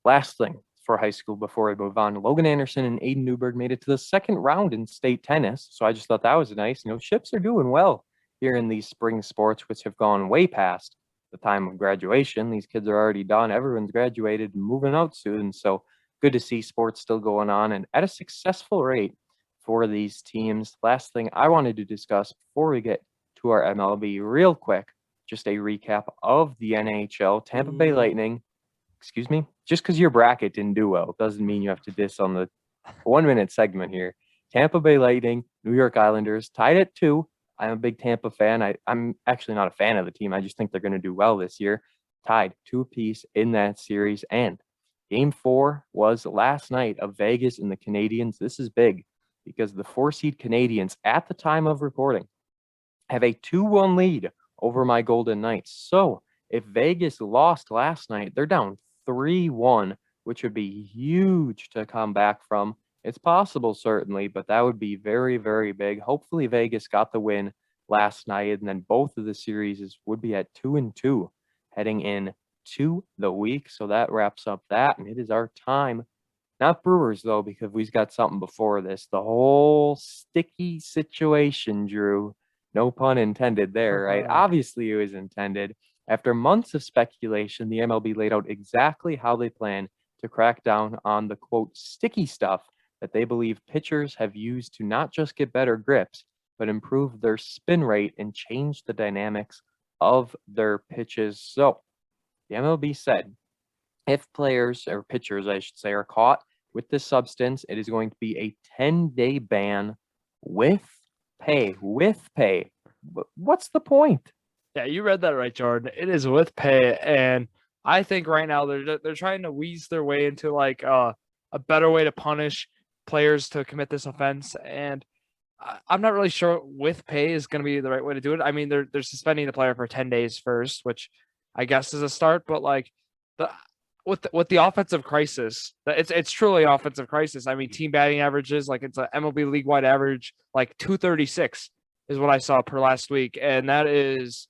Last thing for high school before I move on, Logan Anderson and Aiden Newberg made it to the second round in state tennis. So I just thought that was nice. You know, Ships are doing well here in these spring sports, which have gone way past the time of graduation. These kids are already done. Everyone's graduated and moving out soon. So good to see sports still going on and at a successful rate for these teams. Last thing I wanted to discuss before we get to our MLB real quick, just a recap of the NHL. Tampa Bay Lightning excuse me, just because your bracket didn't do well doesn't mean you have to diss on the 1 minute segment here. Tampa Bay Lightning, New York Islanders tied at 2. I'm a big Tampa fan. I'm actually not a fan of the team. I just think they're going to do well this year. Tied 2 apiece in that series. And game 4 was last night of Vegas and the Canadiens. This is big because the 4-seed Canadiens at the time of recording have a 2-1 lead over my Golden Knights. So if Vegas lost last night, they're down 3-1, which would be huge to come back from. It's possible, certainly, but that would be very, very big. Hopefully, Vegas got the win last night, and then both of the series would be at 2-2 heading in to the week. So that wraps up that, and it is our time. Not Brewers, though, because we've got something before this. The whole sticky situation, Drew. No pun intended there, right? Obviously, it was intended. After months of speculation, the MLB laid out exactly how they plan to crack down on the, quote, sticky stuff that they believe pitchers have used to not just get better grips, but improve their spin rate and change the dynamics of their pitches. So the MLB said if players or pitchers, I should say, are caught with this substance, it is going to be a 10-day ban with pay. With pay. What's the point? Yeah, you read that right, Jordan. It is with pay, and I think right now they're trying to wease their way into like a better way to punish players to commit this offense, and I'm not really sure with pay is going to be the right way to do it. I mean, they're suspending the player for 10 days first, which I guess is a start, but like with the offensive crisis, it's truly an offensive crisis. I mean, team batting averages, like it's a MLB league wide average, like 236 is what I saw per last week, and that is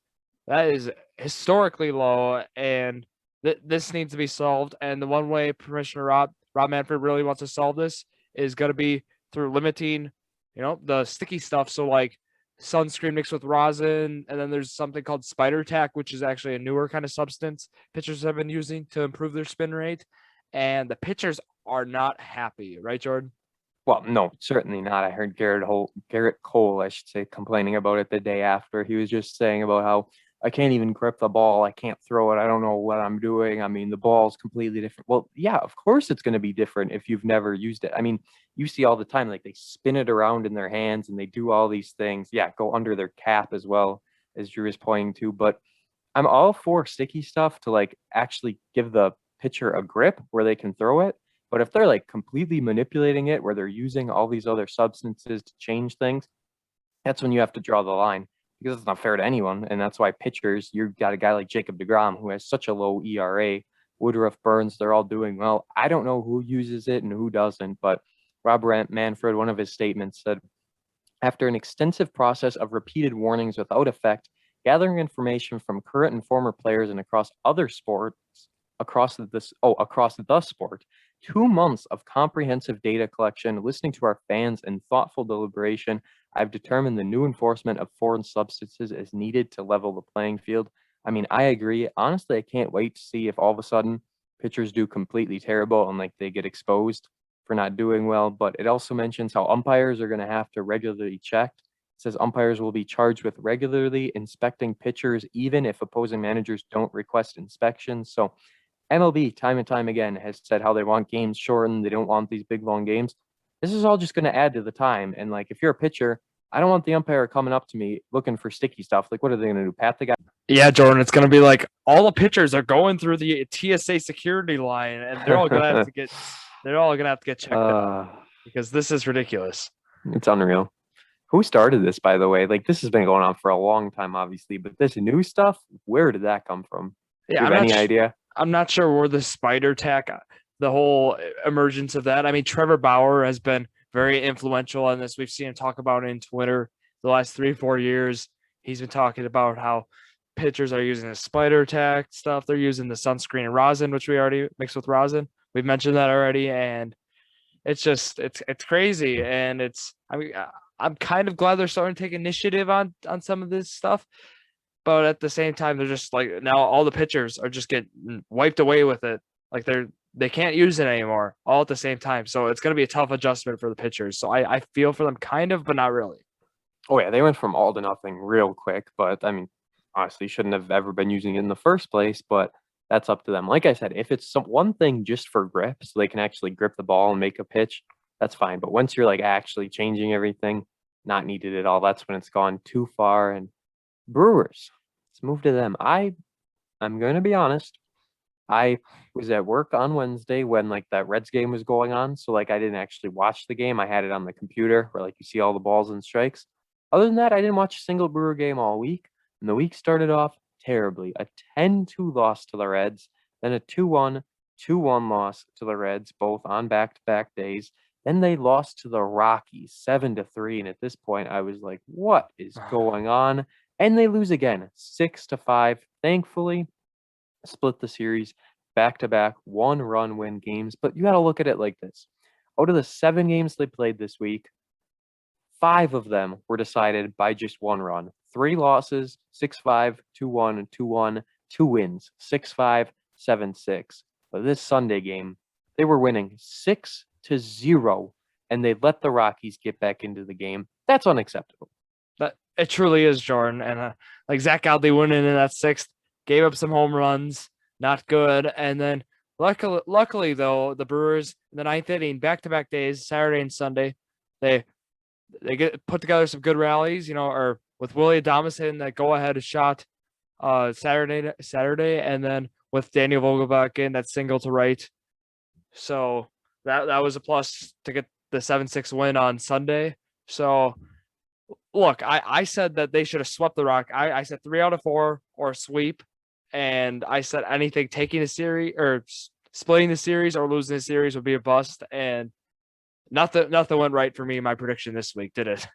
historically low, and this needs to be solved. And the one way Commissioner Rob Manfred really wants to solve this is going to be through limiting, the sticky stuff. So like sunscreen mixed with rosin, and then there's something called spider tack, which is actually a newer kind of substance pitchers have been using to improve their spin rate. And the pitchers are not happy, right, Jordan? Well, no, certainly not. I heard Garrett Cole, I should say, complaining about it the day after. He was just saying about how I can't even grip the ball. I can't throw it. I don't know what I'm doing. I mean, the ball's completely different. Well, yeah, of course it's going to be different if you've never used it. I mean, you see all the time, like they spin it around in their hands and they do all these things. Yeah, go under their cap as well, as Drew is pointing to. But I'm all for sticky stuff to like actually give the pitcher a grip where they can throw it. But if they're like completely manipulating it, where they're using all these other substances to change things, that's when you have to draw the line, because it's not fair to anyone. And that's why pitchers, you've got a guy like Jacob deGrom who has such a low ERA, Woodruff, Burns, they're all doing well. I don't know who uses it and who doesn't, but Rob Manfred, one of his statements said, after an extensive process of repeated warnings without effect, gathering information from current and former players and across other sports, across the sport, 2 months of comprehensive data collection, listening to our fans, and thoughtful deliberation, I've determined the new enforcement of foreign substances is needed to level the playing field. I mean, I agree. Honestly, I can't wait to see if all of a sudden pitchers do completely terrible and like they get exposed for not doing well. But it also mentions how umpires are going to have to regularly check. It says umpires will be charged with regularly inspecting pitchers, even if opposing managers don't request inspections. So MLB, time and time again, has said how they want games shortened. They don't want these big, long games. This is all just going to add to the time. And, like, if you're a pitcher, I don't want the umpire coming up to me looking for sticky stuff. Like, what are they going to do? Pat the guy? Yeah, Jordan, it's going to be like all the pitchers are going through the TSA security line, and they're all going to have to get checked out because this is ridiculous. It's unreal. Who started this, by the way? Like, this has been going on for a long time, obviously, but this new stuff, where did that come from? Yeah, do you have any idea? I'm not sure where the spider tack, the whole emergence of that. I mean, Trevor Bauer has been very influential on this. We've seen him talk about it in Twitter the last 3-4 years. He's been talking about how pitchers are using the spider tack stuff. They're using the sunscreen and rosin, which we already mixed with rosin. We've mentioned that already. And it's just, it's crazy. And I'm kind of glad they're starting to take initiative on some of this stuff. But at the same time, they're just like, now all the pitchers are just getting wiped away with it. Like they can't use it anymore all at the same time. So it's going to be a tough adjustment for the pitchers. So I feel for them kind of, but not really. Oh yeah, they went from all to nothing real quick. But I mean, honestly, shouldn't have ever been using it in the first place. But that's up to them. Like I said, if it's one thing just for grip, so they can actually grip the ball and make a pitch, that's fine. But once you're like actually changing everything, not needed at all. That's when it's gone too far. And Brewers, let's move to them. I'm going to be honest. I was at work on Wednesday when like that Reds game was going on. So like I didn't actually watch the game. I had it on the computer where like you see all the balls and strikes. Other than that, I didn't watch a single Brewer game all week. And the week started off terribly. A 10-2 loss to the Reds, then a 2-1, 2-1 loss to the Reds, both on back-to-back days. Then they lost to the Rockies 7-3. And at this point, I was like, what is going on? And they lose again, 6-5. Thankfully, split the series back-to-back 1-run win games. But you got to look at it like this. Out of the 7 games they played this week, 5 of them were decided by just 1 run. 3 losses, 6-5, 2-1, 2-1, 2 wins, 6-5, 7-6. But this Sunday game, they were winning 6-0, and they let the Rockies get back into the game. That's unacceptable. That it truly is, Jordan. And like Zach Godley went in that 6th, gave up some home runs, not good. And then luckily though, the Brewers in the 9th inning, back-to-back days, Saturday and Sunday, they get put together some good rallies, or with Willie Adames hitting that go-ahead shot Saturday, and then with Daniel Vogelbach in that single to right. So that was a plus to get the 7-6 win on Sunday. So look, I said that they should have swept the Rock. I said 3 out of 4 or a sweep, and I said anything taking a series or splitting the series or losing the series would be a bust. And nothing went right for me in my prediction this week, did it?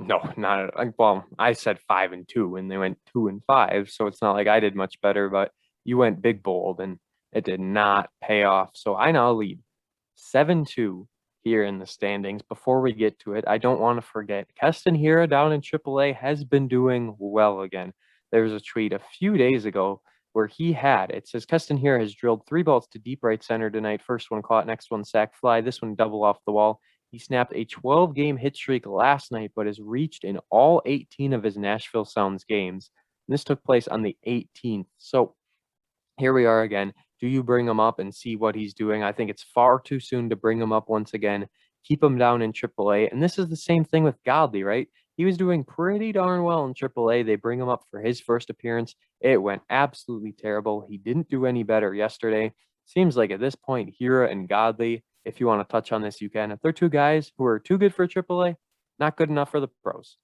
No, not well. I said 5-2, and they went 2-5. So it's not like I did much better, but you went big bold, and it did not pay off. So I now lead 7-2 here in the standings. Before we get to it, I don't want to forget Keston Hiura down in AAA has been doing well again. There was a tweet a few days ago where it says Keston Hiura has drilled 3 balls to deep right center tonight. First one caught, next one sac fly, this one double off the wall. He snapped a 12-game hit streak last night, but has reached in all 18 of his Nashville Sounds games. And this took place on the 18th. So here we are again. Do you bring him up and see what he's doing? I think it's far too soon to bring him up once again. Keep him down in AAA. And this is the same thing with Godley, right? He was doing pretty darn well in AAA. They bring him up for his first appearance. It went absolutely terrible. He didn't do any better yesterday. Seems like at this point, Hiura and Godley, if you want to touch on this, you can. If they're 2 guys who are too good for AAA, not good enough for the pros.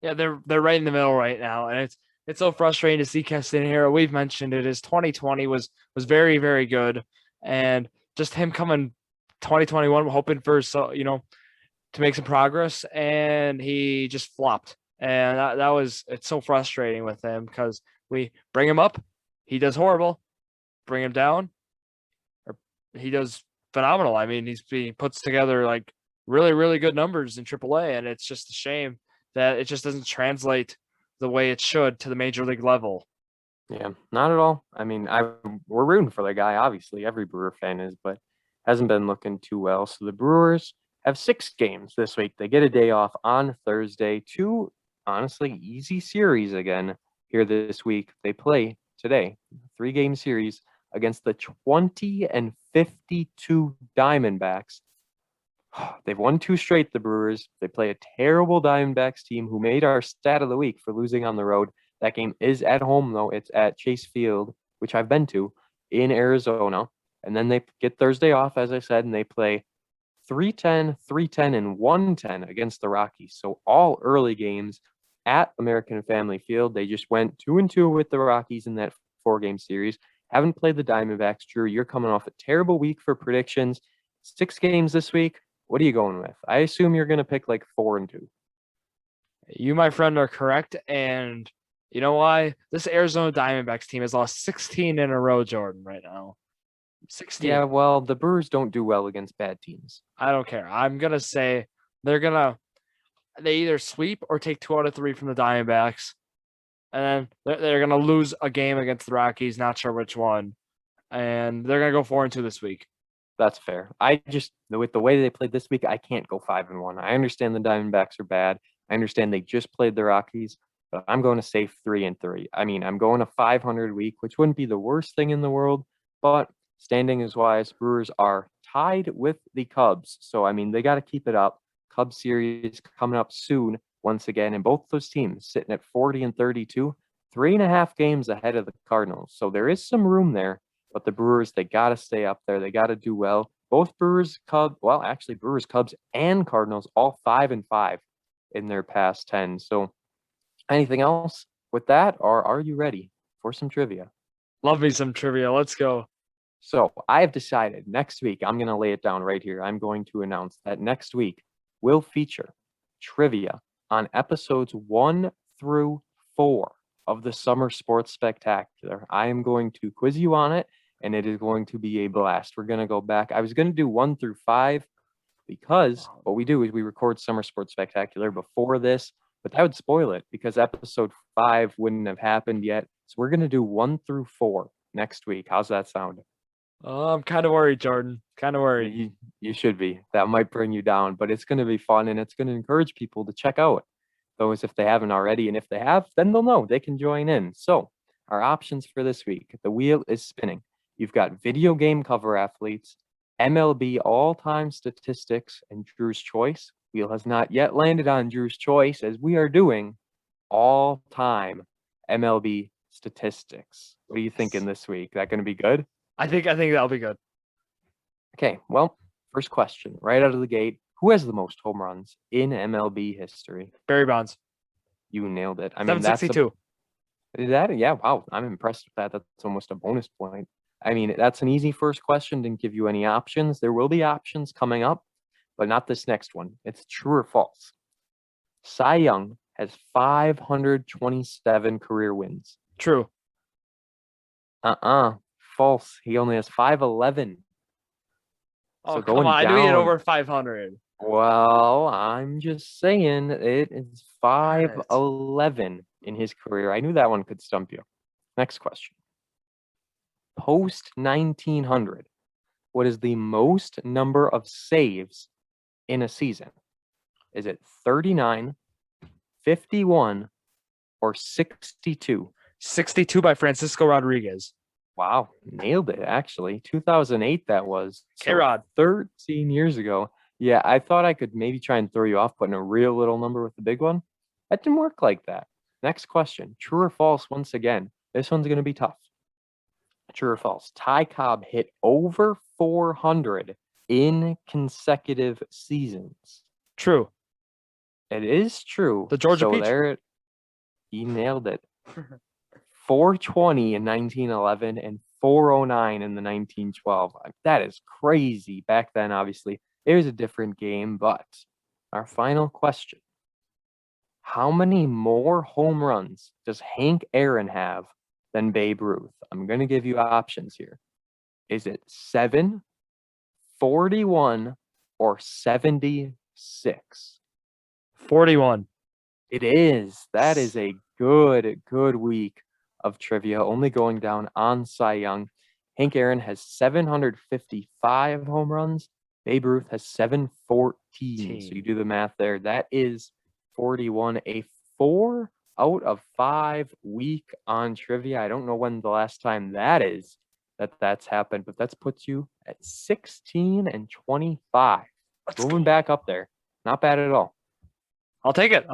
Yeah, they're right in the middle right now, and it's so frustrating to see Keston Hiura. We've mentioned it. His 2020 was very, very good, and just him coming 2021, hoping for to make some progress, and he just flopped. And it's so frustrating with him because we bring him up, he does horrible. Bring him down, or he does phenomenal. I mean, he puts together like really, really good numbers in AAA, and it's just a shame that it just doesn't translate the way it should to the major league level. Yeah, not at all. I mean, we're rooting for the guy, obviously. Every Brewer fan is, but hasn't been looking too well. So the Brewers have 6 games this week. They get a day off on Thursday. 2, honestly, easy series again here this week. They play today, 3-game series against the 20-52 Diamondbacks. They've won 2 straight, the Brewers. They play a terrible Diamondbacks team who made our stat of the week for losing on the road. That game is at home, though. It's at Chase Field, which I've been to, in Arizona. And then they get Thursday off, as I said, and they play 3-10, 3-10, and 1-10 against the Rockies. So all early games at American Family Field. They just went 2-2 with the Rockies in that 4-game series. Haven't played the Diamondbacks. Drew, you're coming off a terrible week for predictions. 6 games this week. What are you going with? I assume you're going to pick like 4-2. You, my friend, are correct. And you know why? This Arizona Diamondbacks team has lost 16 in a row, Jordan, right now. 16. Yeah, well, the Brewers don't do well against bad teams. I don't care. I'm going to say they either sweep or take 2 out of 3 from the Diamondbacks. And then they're going to lose a game against the Rockies, not sure which one. And they're going to go 4-2 this week. That's fair. With the way they played this week, I can't go 5-1. I understand the Diamondbacks are bad. I understand they just played the Rockies, but I'm going to say 3-3. I mean, I'm going a 500 week, which wouldn't be the worst thing in the world, But standings-wise, Brewers are tied with the Cubs. So, I mean, they got to keep it up. Cubs series coming up soon once again. And both those teams sitting at 40 and 32, 3.5 games ahead of the Cardinals. So there is some room there. But the Brewers, they got to stay up there. They got to do well. Both Brewers, Cubs, well, actually, Brewers, Cubs, and Cardinals, all 5-5 in their past 10. So anything else with that, or are you ready for some trivia? Love me some trivia. Let's go. So I have decided next week, I'm going to lay it down right here. I'm going to announce that next week will feature trivia on episodes 1 through 4 of the Summer Sports Spectacular. I am going to quiz you on it, and it is going to be a blast. We're going to go back. I was going to do 1 through 5 because what we do is we record Summer Sports Spectacular before this, but that would spoil it because episode 5 wouldn't have happened yet. So we're going to do 1 through 4 next week. How's that sound? I'm kind of worried, Jordan. Kind of worried. You should be. That might bring you down, but it's going to be fun, and it's going to encourage people to check out those if they haven't already. And if they have, then they'll know they can join in. So our options for this week, the wheel is spinning. You've got video game cover athletes, MLB all-time statistics, and Drew's Choice. Wheel has not yet landed on Drew's Choice as we are doing all-time MLB statistics. What are you thinking this week? That going to be good? I think that'll be good. Okay, well, first question, right out of the gate. Who has the most home runs in MLB history? Barry Bonds. You nailed it. I mean, 762. Yeah, wow. I'm impressed with that. That's almost a bonus point. I mean, that's an easy first question. Didn't give you any options. There will be options coming up, but not this next one. It's true or false. Cy Young has 527 career wins. True. False. He only has 511. Oh, So come going on. I knew he had down- over 500. Well, I'm just saying it is 511 in his career. I knew that one could stump you. Next question. Post 1900, what is the most number of saves in a season? Is it 39, 51, or 62? 62 by Francisco Rodriguez. Wow, nailed it, actually. 2008 that was. K-Rod. 13 years ago. Yeah, I thought I could maybe try and throw you off putting a real little number with the big one. That didn't work like that. Next question. True or false once again? This one's going to be tough. True or false? Ty Cobb hit over 400 in consecutive seasons. True. It is true. The Georgia so Peach. There, he nailed it. 420 in 1911 and 409 in the 1912. That is crazy. Back then, obviously, it was a different game, but our final question. How many more home runs does Hank Aaron have than Babe Ruth? I'm going to give you options here. Is it 7, 41, or 76? 41. It is. That is a good week of trivia, only going down on Cy Young. Hank Aaron has 755 home runs. Babe Ruth has 714. So you do the math there. That is 41, a 4 out of 5 week on trivia. I don't know when the last time that is that's happened, but that's puts you at 16 and 25. Moving back up there. Not bad at all. I'll take it.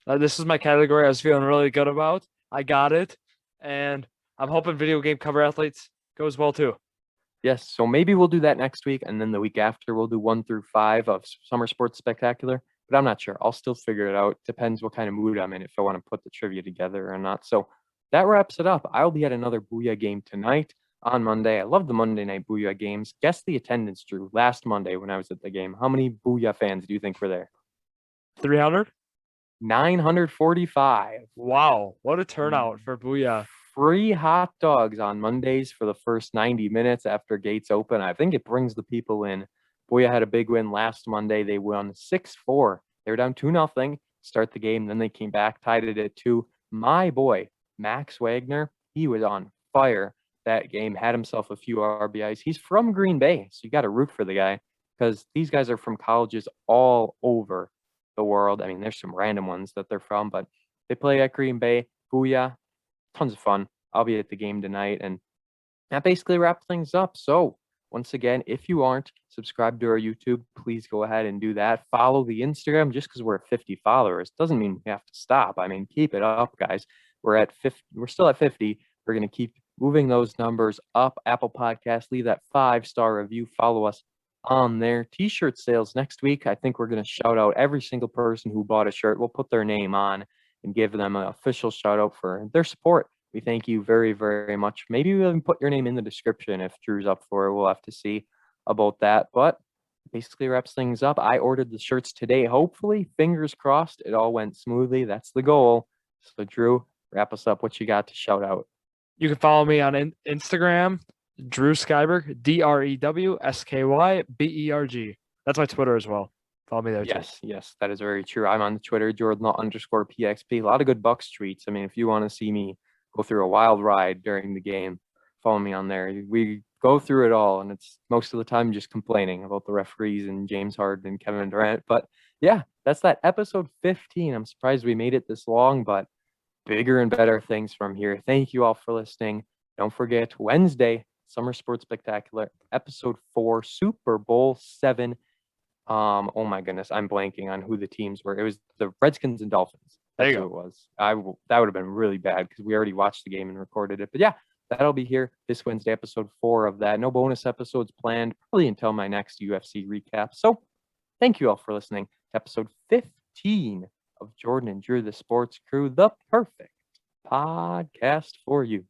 This is my category I was feeling really good about. I got it. And I'm hoping video game cover athletes goes well too. Yes, so maybe we'll do that next week, and then the week after we'll do 1 through 5 of Summer Sports Spectacular. But I'm not sure. I'll still figure it out. Depends what kind of mood I'm in, if I want to put the trivia together or not. So that wraps it up. I'll be at another Booyah game tonight on Monday. I love the Monday night Booyah games. Guess the attendance, Drew, last Monday when I was at the game. How many Booyah fans do you think were there? 300? 945. Wow, what a turnout for Booyah. Free hot dogs on Mondays for the first 90 minutes after gates open. I think it brings the people in. Booyah had a big win last Monday. They won 6-4. They were down 2-0. Start the game. Then they came back, tied it at 2. My boy, Max Wagner, he was on fire that game, had himself a few RBIs. He's from Green Bay, so you got to root for the guy because these guys are from colleges all over the world. I mean, there's some random ones that they're from, but they play at Green Bay. Booyah, tons of fun. I'll be at the game tonight, and that basically wraps things up. So, once again, if you aren't subscribed to our YouTube, please go ahead and do that. Follow the Instagram. Just because we're at 50 followers doesn't mean we have to stop. I mean, keep it up, guys. We're at 50. We're still at 50. We're going to keep moving those numbers up. Apple Podcast, leave that 5-star review. Follow us on there. T-shirt sales next week. I think we're going to shout out every single person who bought a shirt. We'll put their name on and give them an official shout out for their support. We thank you very, very much. Maybe we'll even put your name in the description if Drew's up for it. We'll have to see about that. But basically wraps things up. I ordered the shirts today. Hopefully, fingers crossed, it all went smoothly. That's the goal. So, Drew, wrap us up. What you got to shout out? You can follow me on Instagram, Drew Skyberg, DrewSkyberg. That's my Twitter as well. Follow me there too. Yes, that is very true. I'm on the Twitter, Jordon_PXP. A lot of good Bucks tweets. I mean, if you want to see me go through a wild ride during the game, follow me on there. We go through it all, and it's most of the time just complaining about the referees and James Harden and Kevin Durant. But yeah, that's that episode 15. I'm surprised we made it this long, but bigger and better things from here. Thank you all for listening. Don't forget, Wednesday, Summer Sports Spectacular, episode 4, Super Bowl 7. Oh my goodness, I'm blanking on who the teams were. It was the Redskins and Dolphins. That's who it was. That would have been really bad because we already watched the game and recorded it. But yeah, that'll be here this Wednesday, episode 4 of that. No bonus episodes planned, probably until my next UFC recap. So thank you all for listening to episode 15 of Jordan and Drew, the Sports Crew, the perfect podcast for you.